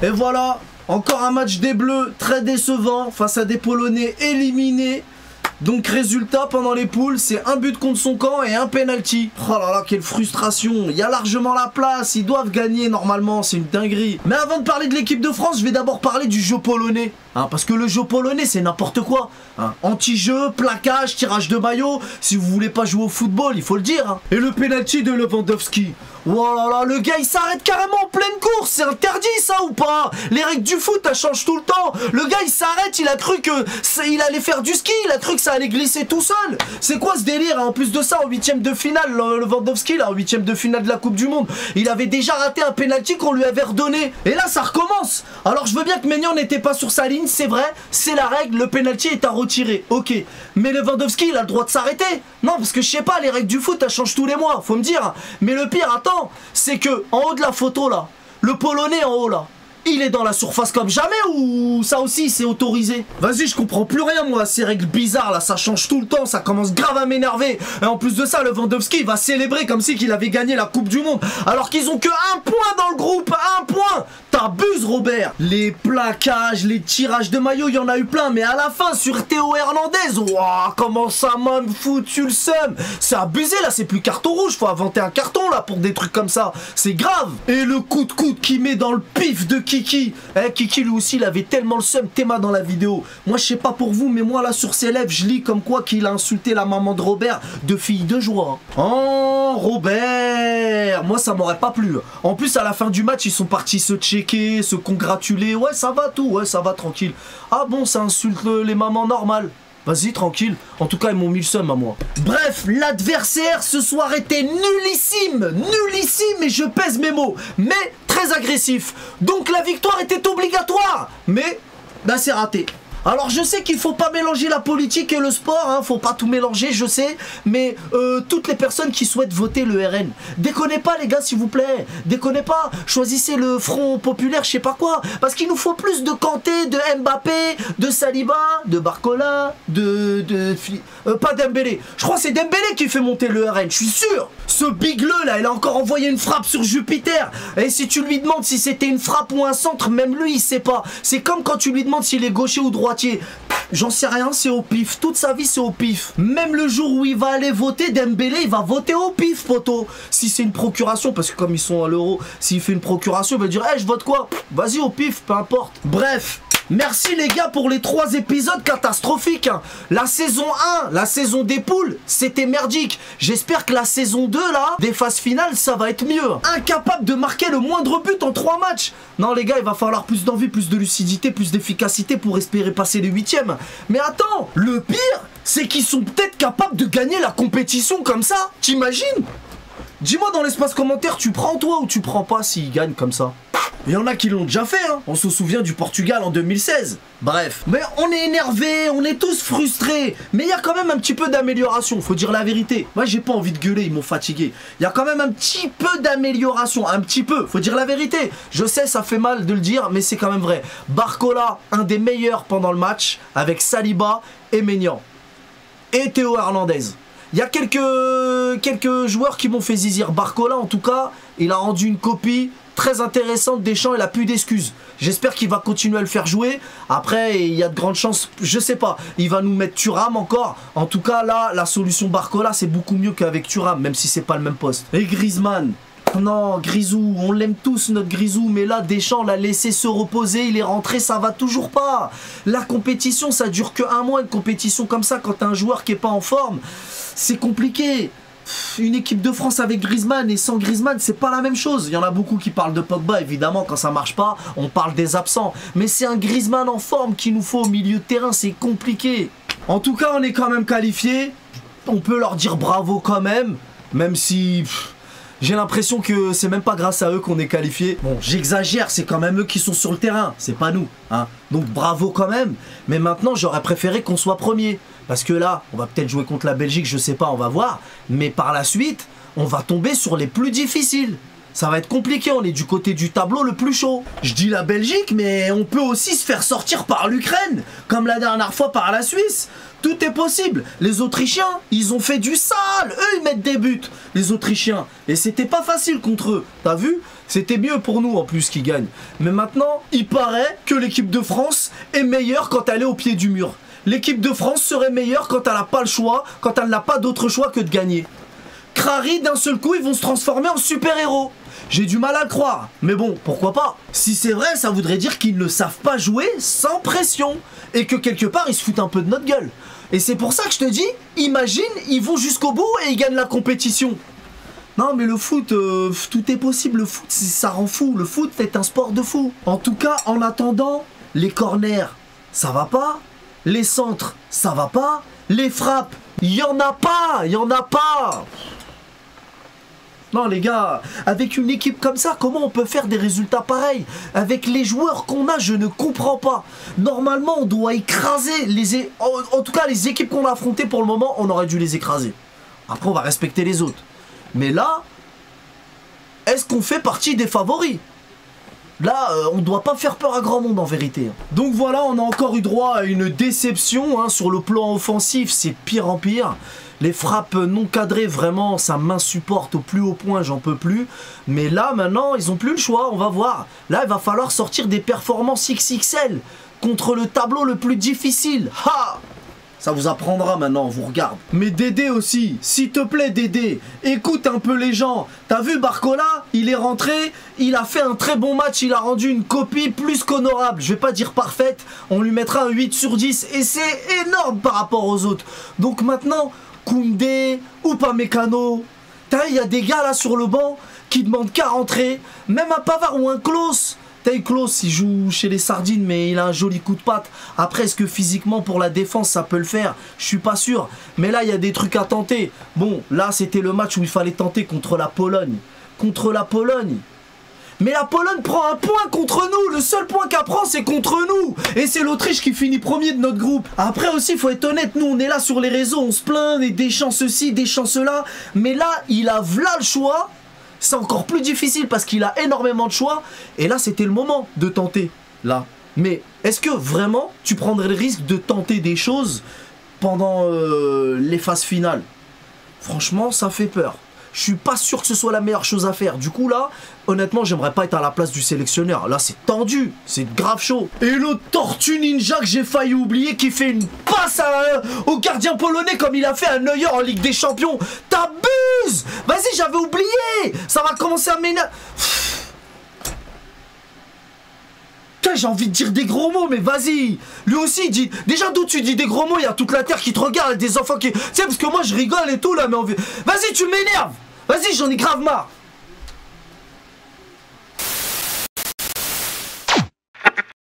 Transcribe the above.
Et voilà, encore un match des Bleus très décevant face à des Polonais éliminés. Donc résultat pendant les poules, c'est un but contre son camp et un penalty. Oh là là, quelle frustration. Il y a largement la place, ils doivent gagner normalement, c'est une dinguerie. Mais avant de parler de l'équipe de France, je vais d'abord parler du jeu polonais. Parce que le jeu polonais, c'est n'importe quoi. Anti-jeu, plaquage, tirage de maillot. Si vous voulez pas jouer au football, il faut le dire. Et le penalty de Lewandowski. Oh là là, le gars il s'arrête carrément en pleine course. C'est interdit ça ou pas? Les règles du foot, elles changent tout le temps. Le gars il s'arrête, il a cru que il allait faire du ski. Il a cru que ça allait glisser tout seul. C'est quoi ce délire? En plus de ça, en 8ème de finale, Lewandowski là, en 8ème de finale de la Coupe du Monde, il avait déjà raté un penalty qu'on lui avait redonné. Et là ça recommence. Alors je veux bien que Maignan n'était pas sur sa ligne, c'est vrai, c'est la règle, le penalty est à retirer, ok. Mais Lewandowski il a le droit de s'arrêter. Non, parce que je sais pas, les règles du foot elles changent tous les mois, faut me dire. Mais le pire, attends, c'est que en haut de la photo là, le Polonais en haut là, il est dans la surface comme jamais ou ça aussi c'est autorisé? Vas-y, je comprends plus rien moi, ces règles bizarres là, ça change tout le temps, ça commence grave à m'énerver. Et en plus de ça, Lewandowski il va célébrer comme si qu'il avait gagné la Coupe du Monde, alors qu'ils ont que un point dans le groupe, un point. T'abuses Robert. Les plaquages, les tirages de maillot, il y en a eu plein, mais à la fin sur Théo Hernandez, waouh, comment ça m'a foutu le seum. C'est abusé là, c'est plus carton rouge, faut inventer un carton là pour des trucs comme ça, c'est grave. Et le coup de coude qu'il met dans le pif de Kiki. Kiki lui aussi il avait tellement le seum, Théma dans la vidéo. Moi je sais pas pour vous, mais moi là sur ses lèvres je lis comme quoi qu'il a insulté la maman de Robert de fille de joie. Oh Robert, moi ça m'aurait pas plu. En plus à la fin du match ils sont partis se checker, se congratuler. Ouais ça va tout, ouais ça va tranquille. Ah bon, ça insulte les mamans normales. Vas-y, tranquille. En tout cas, ils m'ont mis le seum à moi. Bref, l'adversaire ce soir était nullissime. Nullissime, et je pèse mes mots. Mais très agressif. Donc la victoire était obligatoire. Mais, bah c'est raté. Alors je sais qu'il faut pas mélanger la politique et le sport, faut pas tout mélanger, je sais, mais toutes les personnes qui souhaitent voter le RN, déconnez pas les gars s'il vous plaît, déconnez pas, choisissez le Front Populaire, je sais pas quoi, parce qu'il nous faut plus de Kanté, de Mbappé, de Saliba, de Barcola, pas Dembélé, je crois que c'est Dembélé qui fait monter le RN, je suis sûr. Ce bigleux là, il a encore envoyé une frappe sur Jupiter, et si tu lui demandes si c'était une frappe ou un centre, même lui il sait pas, c'est comme quand tu lui demandes s'il est gaucher ou droitier. J'en sais rien, c'est au pif. Toute sa vie, c'est au pif. Même le jour où il va aller voter, Dembélé, il va voter au pif, poto. Si c'est une procuration, parce que comme ils sont à l'euro, s'il fait une procuration, il va dire, hey, je vote quoi? Vas-y, au pif, peu importe. Bref. Merci les gars pour les 3 épisodes catastrophiques. La saison 1, la saison des poules, c'était merdique. J'espère que la saison 2 là, des phases finales, ça va être mieux. Incapable de marquer le moindre but en 3 matchs. Non les gars, il va falloir plus d'envie, plus de lucidité, plus d'efficacité pour espérer passer les 8e. Mais attends, le pire, c'est qu'ils sont peut-être capables de gagner la compétition comme ça. T'imagines? Dis-moi dans l'espace commentaire, tu prends toi ou tu prends pas s'ils gagnent comme ça? Il y en a qui l'ont déjà fait, on se souvient du Portugal en 2016. Bref, mais on est énervé, on est tous frustrés. Mais il y a quand même un petit peu d'amélioration, faut dire la vérité. Moi j'ai pas envie de gueuler, ils m'ont fatigué. Il y a quand même un petit peu d'amélioration, un petit peu, faut dire la vérité. Je sais, ça fait mal de le dire, mais c'est quand même vrai. Barcola, un des meilleurs pendant le match, avec Saliba et Maignan. Et Théo Hernandez. Il y a quelques joueurs qui m'ont fait zizir. Barcola en tout cas, il a rendu une copie très intéressante des Deschamps, il a plus d'excuses. J'espère qu'il va continuer à le faire jouer. Après, il y a de grandes chances, je sais pas, il va nous mettre Thuram encore. En tout cas, là, la solution Barcola, c'est beaucoup mieux qu'avec Thuram, même si c'est pas le même poste. Et Griezmann, non, Grisou, on l'aime tous notre Grisou, mais là, Deschamps l'a laissé se reposer, il est rentré, ça va toujours pas. La compétition, ça dure que 1 mois, une compétition comme ça, quand t'as un joueur qui est pas en forme, c'est compliqué. Une équipe de France avec Griezmann et sans Griezmann, c'est pas la même chose. Il y en a beaucoup qui parlent de Pogba, évidemment, quand ça marche pas, on parle des absents. Mais c'est un Griezmann en forme qu'il nous faut au milieu de terrain, c'est compliqué. En tout cas, on est quand même qualifiés. On peut leur dire bravo quand même, même si... j'ai l'impression que c'est même pas grâce à eux qu'on est qualifiés. Bon, j'exagère, c'est quand même eux qui sont sur le terrain, c'est pas nous. Donc bravo quand même. Mais maintenant, j'aurais préféré qu'on soit premier. Parce que là, on va peut-être jouer contre la Belgique, je sais pas, on va voir. Mais par la suite, on va tomber sur les plus difficiles. Ça va être compliqué, on est du côté du tableau le plus chaud. Je dis la Belgique, mais on peut aussi se faire sortir par l'Ukraine, comme la dernière fois par la Suisse. Tout est possible. Les Autrichiens, ils ont fait du sale. Eux, ils mettent des buts, les Autrichiens. Et c'était pas facile contre eux. T'as vu? C'était mieux pour nous en plus qu'ils gagnent. Mais maintenant, il paraît que l'équipe de France est meilleure quand elle est au pied du mur. L'équipe de France serait meilleure quand elle n'a pas le choix, quand elle n'a pas d'autre choix que de gagner. Crary, d'un seul coup, ils vont se transformer en super-héros. J'ai du mal à le croire, mais bon, pourquoi pas. Si c'est vrai, ça voudrait dire qu'ils ne savent pas jouer sans pression, et que quelque part, ils se foutent un peu de notre gueule. Et c'est pour ça que je te dis, imagine, ils vont jusqu'au bout et ils gagnent la compétition. Non mais le foot, tout est possible, le foot, ça rend fou, le foot est un sport de fou. En tout cas, en attendant, les corners, ça va pas, les centres, ça va pas, les frappes, il y en a pas. Non les gars, avec une équipe comme ça, comment on peut faire des résultats pareils? Avec les joueurs qu'on a, je ne comprends pas. Normalement, on doit écraser en tout cas, les équipes qu'on a affrontées pour le moment, on aurait dû les écraser. Après, on va respecter les autres. Mais là, est-ce qu'on fait partie des favoris? Là, on ne doit pas faire peur à grand monde en vérité. Donc voilà, on a encore eu droit à une déception hein, sur le plan offensif, c'est pire en pire. Les frappes non cadrées, vraiment, ça m'insupporte au plus haut point, j'en peux plus. Mais là, maintenant, ils n'ont plus le choix, on va voir. Là, il va falloir sortir des performances XXL contre le tableau le plus difficile. Ha! Ça vous apprendra maintenant, on vous regarde. Mais Dédé aussi, s'il te plaît Dédé, écoute un peu les gens. T'as vu Barcola, il est rentré, il a fait un très bon match, il a rendu une copie plus qu'honorable. Je vais pas dire parfaite, on lui mettra un 8 sur 10 et c'est énorme par rapport aux autres. Donc maintenant, Koundé, Upamecano, il y a des gars là sur le banc qui demandent qu'à rentrer, même un Pavard ou un Klose. Klose, il joue chez les Sardines, mais il a un joli coup de patte. Après, est-ce que physiquement, pour la défense, ça peut le faire? Je suis pas sûr. Mais là, il y a des trucs à tenter. Bon, là, c'était le match où il fallait tenter contre la Pologne. Contre la Pologne. Mais la Pologne prend un point contre nous. Le seul point qu'elle prend, c'est contre nous. Et c'est l'Autriche qui finit premier de notre groupe. Après aussi, il faut être honnête, nous, on est là sur les réseaux, on se plaint, et Deschamps ceci, Deschamps cela. Mais là, il a v'là le choix. C'est encore plus difficile parce qu'il a énormément de choix. Et là, c'était le moment de tenter. Là. Mais est-ce que vraiment, tu prendrais le risque de tenter des choses pendant les phases finales? Franchement, ça fait peur. Je suis pas sûr que ce soit la meilleure chose à faire. Du coup, là, honnêtement, j'aimerais pas être à la place du sélectionneur. Là, c'est tendu. C'est grave chaud. Et l'autre tortue ninja que j'ai failli oublier qui fait une passe au gardien polonais comme il a fait à Neuer en Ligue des Champions. T'abuses! Vas-y, j'avais oublié. Ça va commencer à m'énerver. J'ai envie de dire des gros mots, mais vas-y. Lui aussi, il dit... Déjà, d'où tu dis des gros mots? Il y a toute la terre qui te regarde, des enfants qui... Tu sais, parce que moi, je rigole et tout, là, mais... Vas-y, tu m'énerves. Vas-y, j'en ai grave marre.